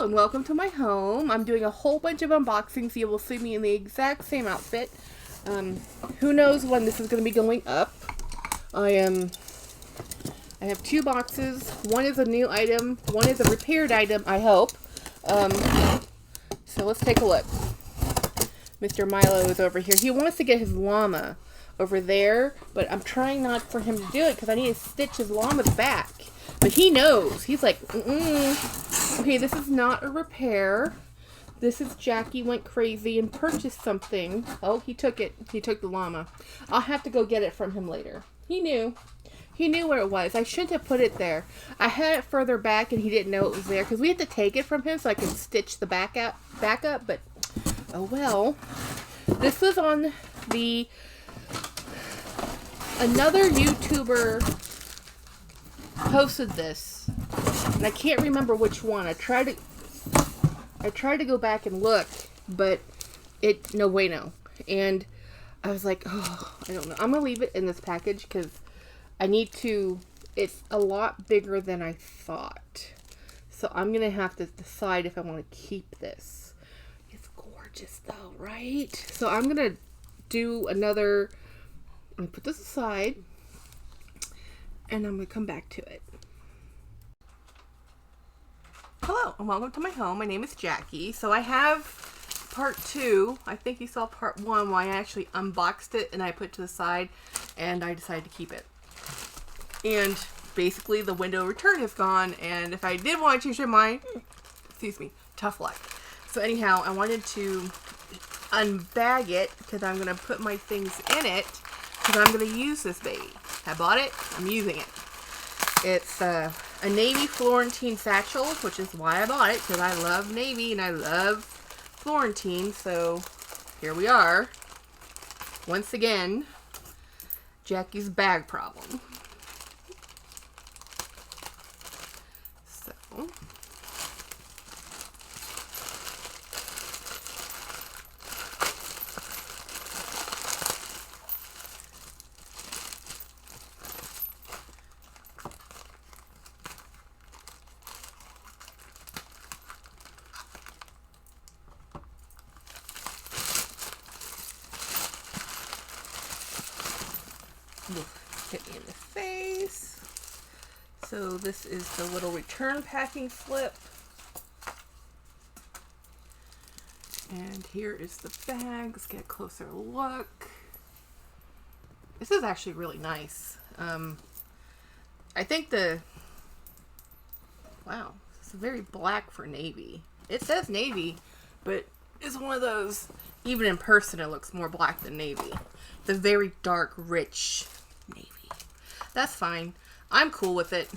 Hello and welcome to my home. I'm doing a whole bunch of unboxings. You will see me in the exact same outfit. Who knows when this is going to be going up. I have two boxes. One is a new item. One is a repaired item, I hope. So let's take a look. Mr. Milo is over here. He wants to get his llama over there, but I'm trying not for him to do it because I need to stitch his llama's back. But he knows. He's like, Okay, this is not a repair. This is Jackie went crazy and purchased something. Oh, he took it. He took the llama. I'll have to go get it from him later. He knew. He knew where it was. I shouldn't have put it there. I had it further back and he didn't know it was there because we had to take it from him so I could stitch the back up, but oh well. This was on the another YouTuber posted this, and I can't remember which one. I tried to go back and look, but no. And I was like, oh, I don't know. I'm gonna leave it in this package because I need to. It's a lot bigger than I thought, so I'm gonna have to decide if I want to keep this. It's gorgeous though, right? So I'm gonna do another. I'm gonna put this aside. And I'm going to come back to it. Hello, and welcome to my home. My name is Jackie. So I have part 2. I think you saw part 1 where I actually unboxed it and I put it to the side and I decided to keep it. And basically the window return is gone, and if I did want to change my mind, excuse me, tough luck. So anyhow, I wanted to unbag it because I'm going to put my things in it because I'm going to use this baby. I bought it. I'm using it. It's a navy Florentine satchel, which is why I bought it, because I love navy and I love Florentine. So here we are. Once again, Jackie's bag problem. So hit me in the face. So this is the little return packing slip. And here is the bag. Let's get a closer look. This is actually really nice. I think wow, it's very black for navy. It says navy, but it's one of those, even in person it looks more black than navy. The very dark, rich navy. That's fine. I'm cool with it.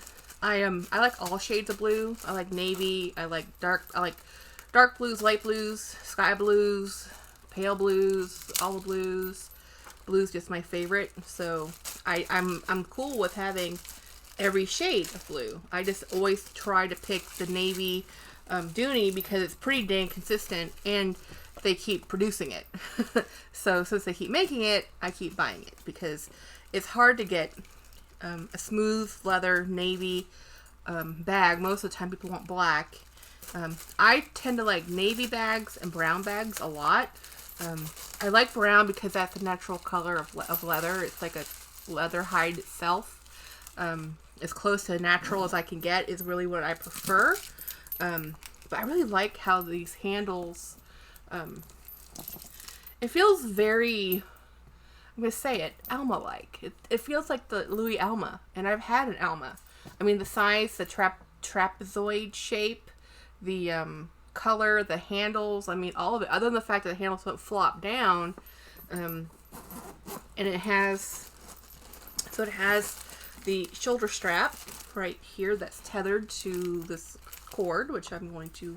I like all shades of blue. I like navy. I like dark blues, light blues, sky blues, pale blues, olive blues. Blue's just my favorite. So I'm cool with having every shade of blue. I just always try to pick the navy dooney because it's pretty dang consistent and they keep producing it. So since they keep making it, I keep buying it because it's hard to get a smooth leather navy bag. Most of the time people want black. I tend to like navy bags and brown bags a lot. I like brown because that's the natural color of leather. It's like a leather hide itself. As close to natural as I can get is really what I prefer. But I really like how these handles, it feels very, I'm going to say it, Alma-like. It feels like the Louis Alma, and I've had an Alma. I mean, the size, the trapezoid shape, the color, the handles, I mean, all of it, other than the fact that the handles don't flop down, and it has the shoulder strap right here that's tethered to this cord, which I'm going to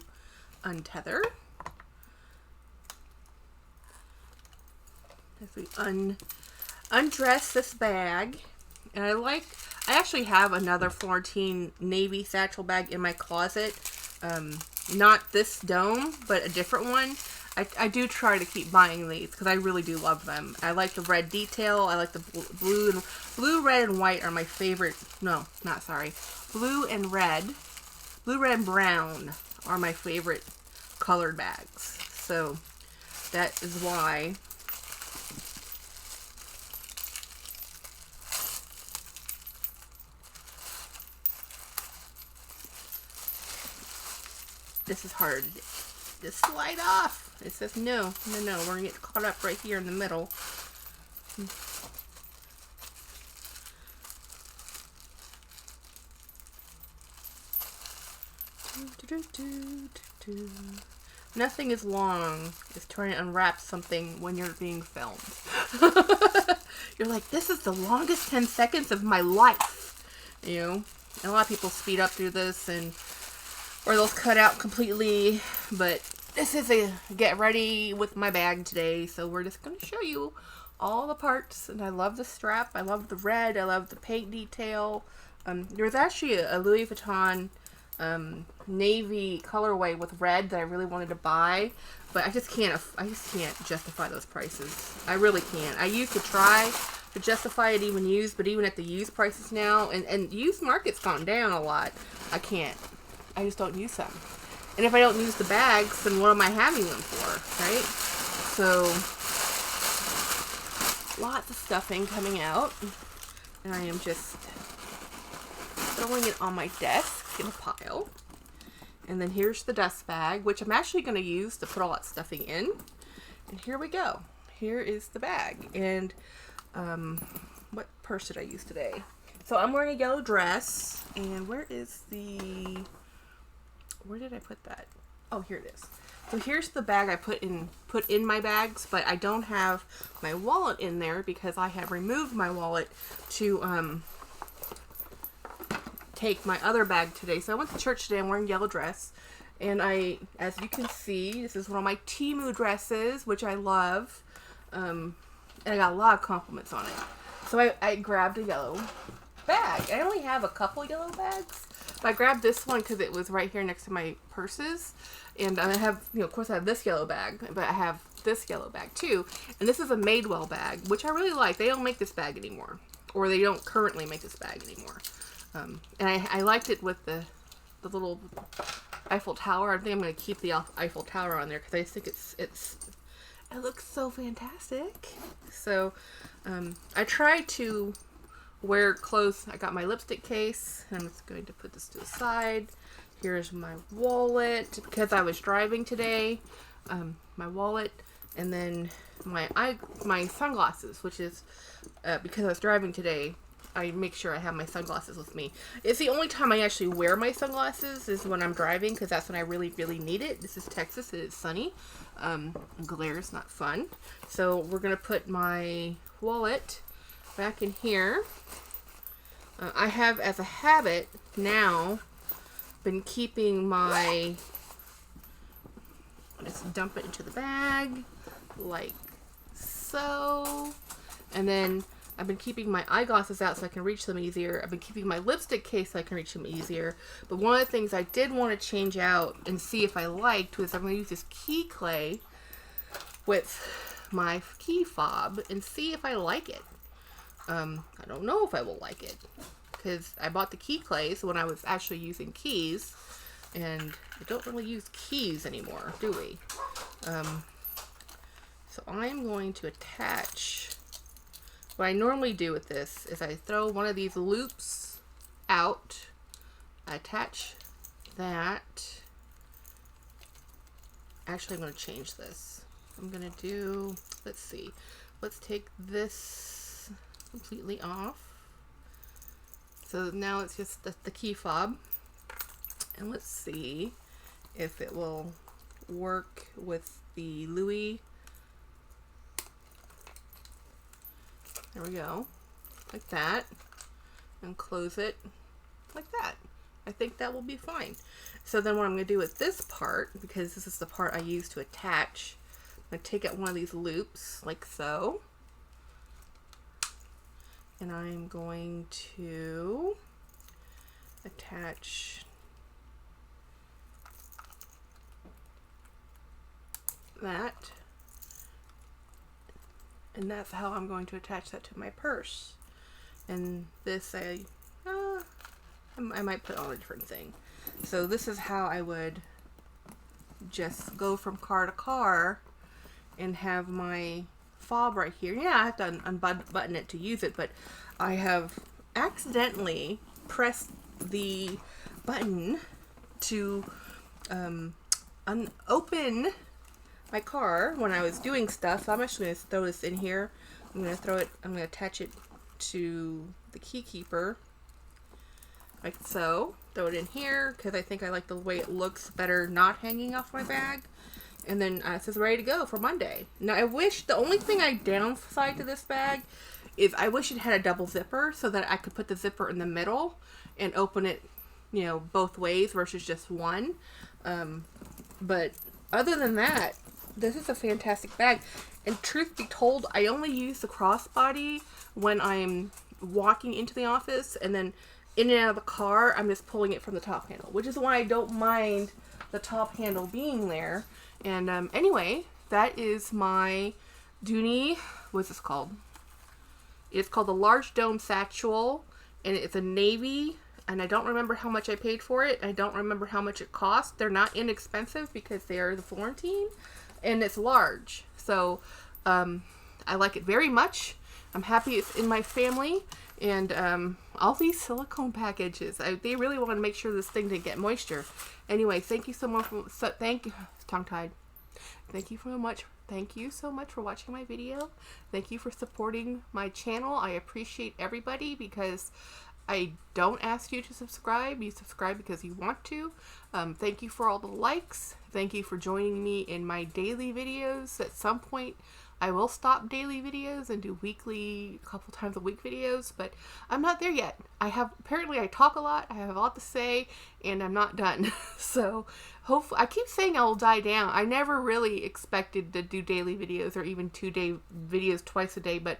untether. As we undress this bag, and I actually have another Florentine navy satchel bag in my closet. Not this dome, but a different one. I do try to keep buying these because I really do love them. I like the red detail. I like the blue, red, and white are my favorite. No, not sorry. Blue and red and brown are my favorite colored bags. So that is why this is hard to just slide off. It says no, no, no. We're gonna get caught up right here in the middle. Nothing is long as trying to unwrap something when you're being filmed. You're like, this is the longest 10 seconds of my life. You know, and a lot of people speed up through this, and or they'll cut out completely. But this is a get ready with my bag today, so we're just going to show you all the parts. And I love the strap. I love the red. I love the paint detail. There's actually a Louis Vuitton navy colorway with red that I really wanted to buy, but I just can't justify those prices. I really can't. I used to try to justify it even used, but even at the used prices now, and used market's gone down a lot, I can't. I just don't use them. And if I don't use the bags, then what am I having them for, right? So lots of stuffing coming out, and I am just throwing it on my desk in a pile. And then here's the dust bag, which I'm actually going to use to put all that stuffing in. And here we go. Here is the bag. And what purse did I use today? So I'm wearing a yellow dress. And where did I put that? Oh, here it is. So here's the bag I put in my bags, but I don't have my wallet in there because I have removed my wallet to take my other bag today. So I went to church today. I'm wearing a yellow dress, and as you can see, this is one of my Temu dresses, which I love, and I got a lot of compliments on it. So I grabbed a yellow bag. I only have a couple yellow bags, but I grabbed this one because it was right here next to my purses, and I have, of course I have this yellow bag, but I have this yellow bag too, and this is a Madewell bag, which I really like. They don't make this bag anymore, or they don't currently make this bag anymore. And I liked it with the little Eiffel Tower. I think I'm going to keep the Eiffel Tower on there because I think it looks so fantastic. So I try to wear clothes. I got my lipstick case. I'm just going to put this to the side. Here's my wallet because I was driving today. My wallet, and then my sunglasses, which is because I was driving today. I make sure I have my sunglasses with me. It's the only time I actually wear my sunglasses is when I'm driving, because that's when I really, really need it. This is Texas. It is sunny. Glare is not fun. So we're going to put my wallet back in here. I have, as a habit now, been keeping my... Just dump it into the bag, like so. And then I've been keeping my eyeglasses out so I can reach them easier. I've been keeping my lipstick case so I can reach them easier. But one of the things I did want to change out and see if I liked was I'm going to use this key clay with my key fob and see if I like it. I don't know if I will like it because I bought the key clays when I was actually using keys, and we don't really use keys anymore, do we? So I'm going to attach... What I normally do with this is I throw one of these loops out, I attach that. Actually, I'm going to change this. I'm going to do, let's see, let's take this completely off. So now it's just the key fob. And let's see if it will work with the Louis. There we go, like that, and close it like that. I think that will be fine. So then what I'm going to do with this part, because this is the part I use to attach, I'm going to take out one of these loops, like so, and I'm going to attach that. And that's how I'm going to attach that to my purse. And this, I might put on a different thing. So this is how I would just go from car to car and have my fob right here. Yeah, I have to unbutton it to use it, but I have accidentally pressed the button to open my car when I was doing stuff. So I'm actually going to throw this in here. I'm going to attach it to the key keeper like so. Throw it in here because I think I like the way it looks better not hanging off my bag. And then this is ready to go for Monday. Now I wish, the only thing I downside to this bag is I wish it had a double zipper so that I could put the zipper in the middle and open it, you know, both ways versus just one. But other than that, this is a fantastic bag. And truth be told, I only use the crossbody when I'm walking into the office, and then in and out of the car, I'm just pulling it from the top handle, which is why I don't mind the top handle being there. And anyway, that is my dooney. What's this called? It's called the Large Dome Satchel, and it's a navy. And I don't remember how much I paid for it. I don't remember how much it cost. They're not inexpensive because they are the Florentine, and it's large. So I like it very much. I'm happy it's in my family. And all these silicone packages, they really want to make sure this thing didn't get moisture. Anyway, thank you so much. Tongue-tied. Thank you so much. Thank you so much for watching my video. Thank you for supporting my channel. I appreciate everybody because I don't ask you to subscribe. You subscribe because you want to. Thank you for all the likes. Thank you for joining me in my daily videos. At some point, I will stop daily videos and do weekly, a couple times a week videos, but I'm not there yet. Apparently I talk a lot, I have a lot to say, and I'm not done. So hopefully, I keep saying I'll die down. I never really expected to do daily videos or even 2-day videos twice a day, but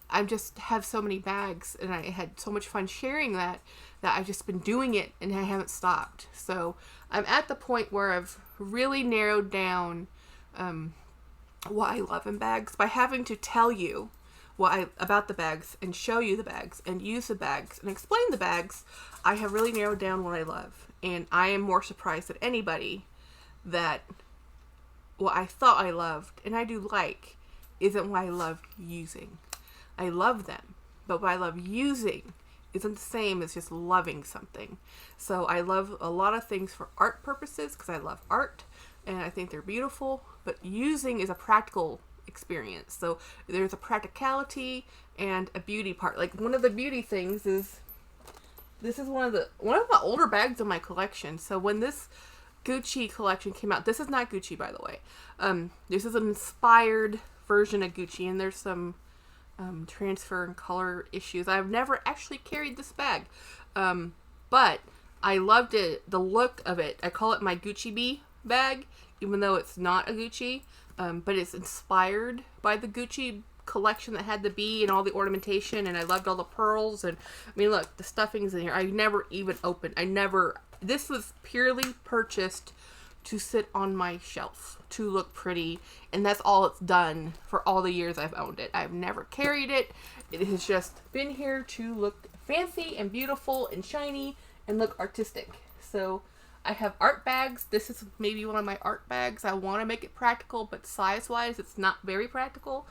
I just have so many bags, and I had so much fun sharing that I've just been doing it and I haven't stopped. So I'm at the point where I've really narrowed down what I love in bags by having to tell you about the bags and show you the bags and use the bags and explain the bags. I have really narrowed down what I love, and I am more surprised than anybody that what I thought I loved and I do like isn't what I love using. I love them, but what I love using isn't the same as just loving something. So I love a lot of things for art purposes because I love art and I think they're beautiful, but using is a practical experience. So there's a practicality and a beauty part. Like one of the beauty things is this is one of the older bags in my collection. So when this Gucci collection came out, this is not Gucci, by the way. This is an inspired version of Gucci, and there's some transfer and color issues. I've never actually carried this bag, but I loved it, the look of it. I call it my Gucci bee bag, even though it's not a Gucci, but it's inspired by the Gucci collection that had the bee and all the ornamentation, and I loved all the pearls. And I mean, look, the stuffing's in here. I never even opened. This was purely purchased to sit on my shelf to look pretty, and that's all it's done for all the years I've owned it. I've never carried it. It has just been here to look fancy and beautiful and shiny and look artistic. So I have art bags. This is maybe one of my art bags. I want to make it practical, but size-wise, it's not very practical.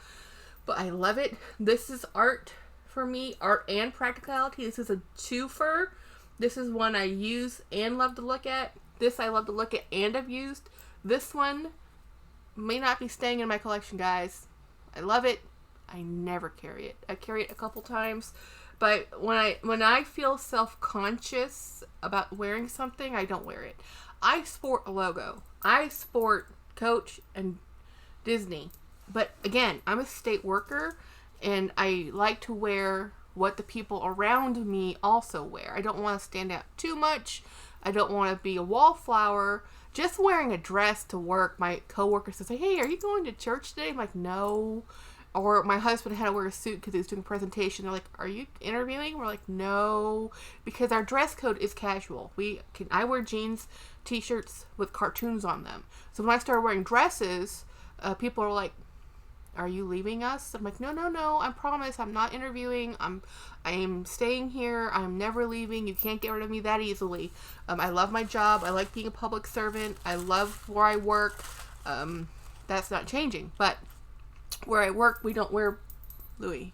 But I love it. This is art for me, art and practicality. This is a twofer. This is one I use and love to look at. This I love to look at and I've used. This one may not be staying in my collection, guys. I love it. I never carry it. I carry it a couple times. But when I feel self-conscious about wearing something, I don't wear it. I sport a logo. I sport Coach and Disney. But again, I'm a state worker, and I like to wear what the people around me also wear. I don't want to stand out too much. I don't want to be a wallflower. Just wearing a dress to work, my coworkers will say, "Hey, are you going to church today?" I'm like, "No." Or my husband had to wear a suit because he was doing a presentation. They're like, "Are you interviewing?" We're like, "No," because our dress code is casual. I wear jeans, t-shirts with cartoons on them. So when I started wearing dresses, people are like, are you leaving us? I'm like, no, I promise, I'm not interviewing. I am staying here. I'm never leaving. You can't get rid of me that easily. I love my job. I like being a public servant. I love where I work. That's not changing. But where I work, we don't wear Louis.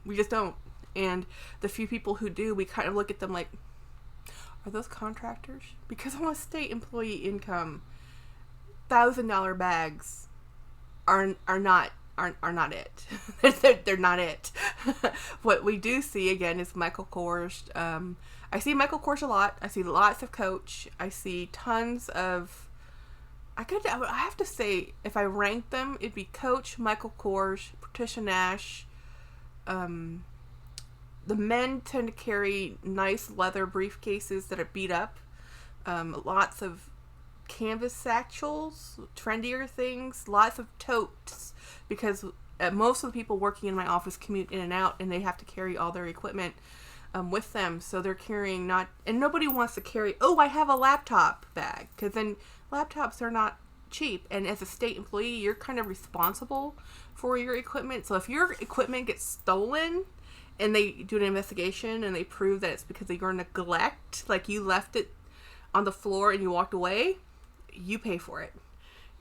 We just don't. And the few people who do, we kind of look at them like, are those contractors? Because on a state employee income, $1,000 bags are not it. they're not it. What we do see again is Michael Kors. I see Michael Kors a lot. I see lots of Coach. I see tons of. I have to say, if I rank them, it'd be Coach, Michael Kors, Patricia Nash. The men tend to carry nice leather briefcases that are beat up. Lots of canvas satchels, trendier things, lots of totes, because most of the people working in my office commute in and out, and they have to carry all their equipment with them. So they're carrying and nobody wants to carry, I have a laptop bag, because then laptops are not cheap. And as a state employee, you're kind of responsible for your equipment. So if your equipment gets stolen and they do an investigation and they prove that it's because of your neglect, like you left it on the floor and you walked away, you pay for it.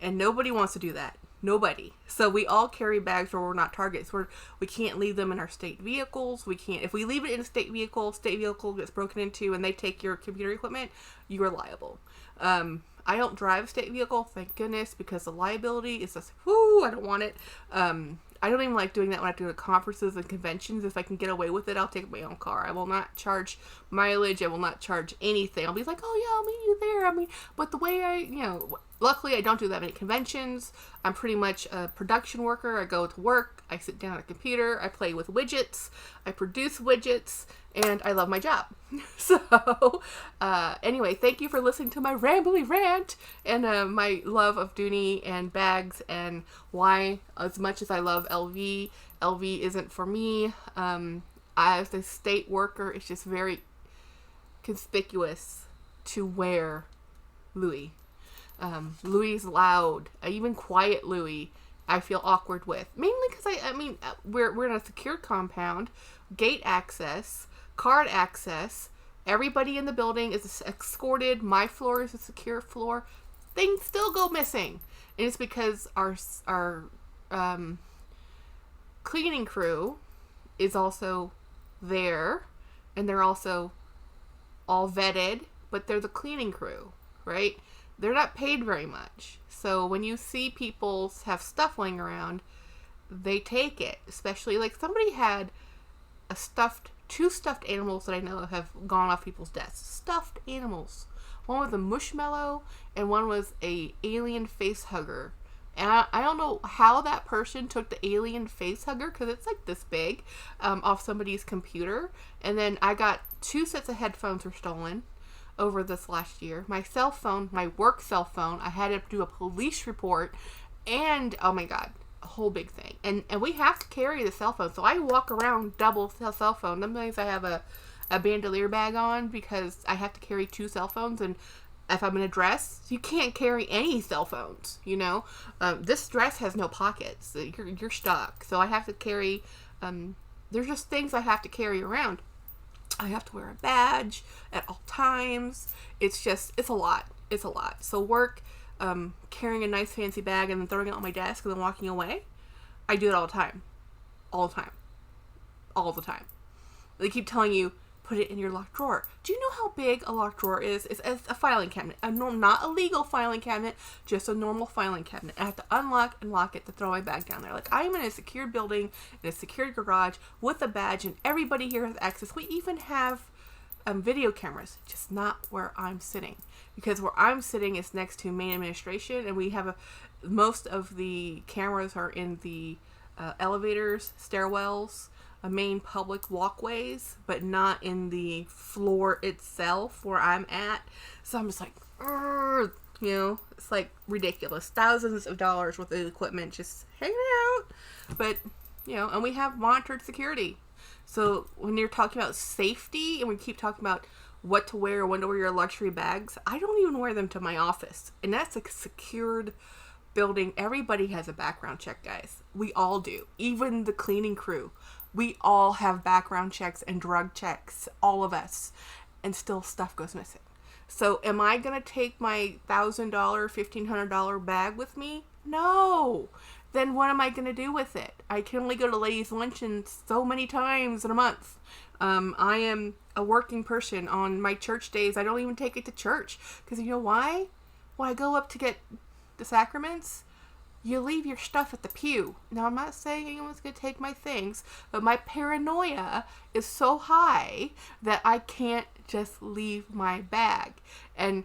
And nobody wants to do that. Nobody. So we all carry bags where we're not targets. We can't leave them in our state vehicles. We can't. If we leave it in a state vehicle gets broken into and they take your computer equipment, you are liable. I don't drive a state vehicle, thank goodness, because the liability is just, I don't want it. I don't even like doing that when I go to conferences and conventions. If I can get away with it, I'll take my own car. I will not charge mileage. I will not charge anything. I'll be like, I'll meet you there. But the way luckily I don't do that many conventions. I'm pretty much a production worker. I go to work. I sit down at a computer. I play with widgets. I produce widgets. And I love my job. So, anyway, thank you for listening to my rambly rant and my love of dooney and bags and why, as much as I love LV isn't for me. As a state worker, it's just very conspicuous to wear Louis. Louis is loud. Even quiet Louis, I feel awkward with. Mainly because we're in a secure compound, gate access, card access. Everybody in the building is escorted. My floor is a secure floor. Things still go missing, and it's because our cleaning crew is also there, and they're also all vetted, but they're the cleaning crew, right? They're not paid very much. So when you see people have stuff laying around, they take it. Especially, like, somebody had two stuffed animals that I know of have gone off people's desks. Stuffed animals. One was a mushmallow, and one was a alien face hugger. And I don't know how that person took the alien face hugger, because it's like this big, off somebody's computer. And then I got 2 sets of headphones were stolen over this last year. My cell phone, my work cell phone, I had to do a police report, and oh my god, a whole big thing. And we have to carry the cell phone, so I walk around double cell phone. Sometimes I have a bandolier bag on because I have to carry 2 cell phones, and if I'm in a dress, you can't carry any cell phones, this dress has no pockets. You're stuck. So I have to carry, there's just things I have to carry around. I have to wear a badge at all times. It's a lot. It's a lot. So work, carrying a nice fancy bag and then throwing it on my desk and then walking away, I do it all the time. All the time. All the time. They keep telling you, put it in your locked drawer. Do you know how big a locked drawer is? It's a filing cabinet. Not a legal filing cabinet, just a normal filing cabinet. I have to unlock and lock it to throw my bag down there. Like, I am in a secured building, in a secured garage, with a badge, and everybody here has access. We even have video cameras, just not where I'm sitting. Because where I'm sitting is next to main administration, and we have most of the cameras are in the elevators, stairwells, main public walkways, but not in the floor itself where I'm at. So I'm just like, it's like ridiculous. Thousands of dollars worth of equipment just hanging out. But, and we have monitored security. So when you're talking about safety and we keep talking about what to wear, when to wear your luxury bags, I don't even wear them to my office. And that's a secured building, everybody has a background check, guys. We all do. Even the cleaning crew. We all have background checks and drug checks. All of us. And still stuff goes missing. So am I going to take my $1,000, $1,500 bag with me? No. Then what am I going to do with it? I can only go to ladies' luncheon so many times in a month. I am a working person. On my church days, I don't even take it to church. Because you know why? When I go up to get the sacraments, you leave your stuff at the pew. Now, I'm not saying anyone's going to take my things, but my paranoia is so high that I can't just leave my bag. And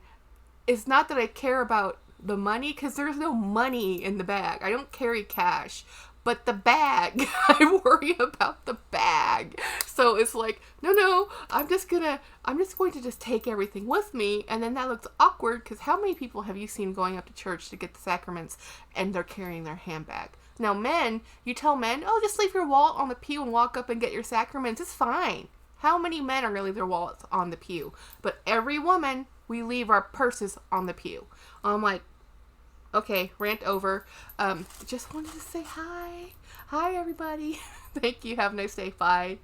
it's not that I care about the money, because there's no money in the bag. I don't carry cash. But the bag, I worry about the bag. So it's like, no, I'm just going to just take everything with me. And then that looks awkward, because how many people have you seen going up to church to get the sacraments and they're carrying their handbag? Now, men, you tell men, oh, just leave your wallet on the pew and walk up and get your sacraments. It's fine. How many men are going to leave their wallets on the pew? But every woman, we leave our purses on the pew. I'm like, okay, rant over. Just wanted to say hi. Hi, everybody. Thank you. Have a nice day. Bye.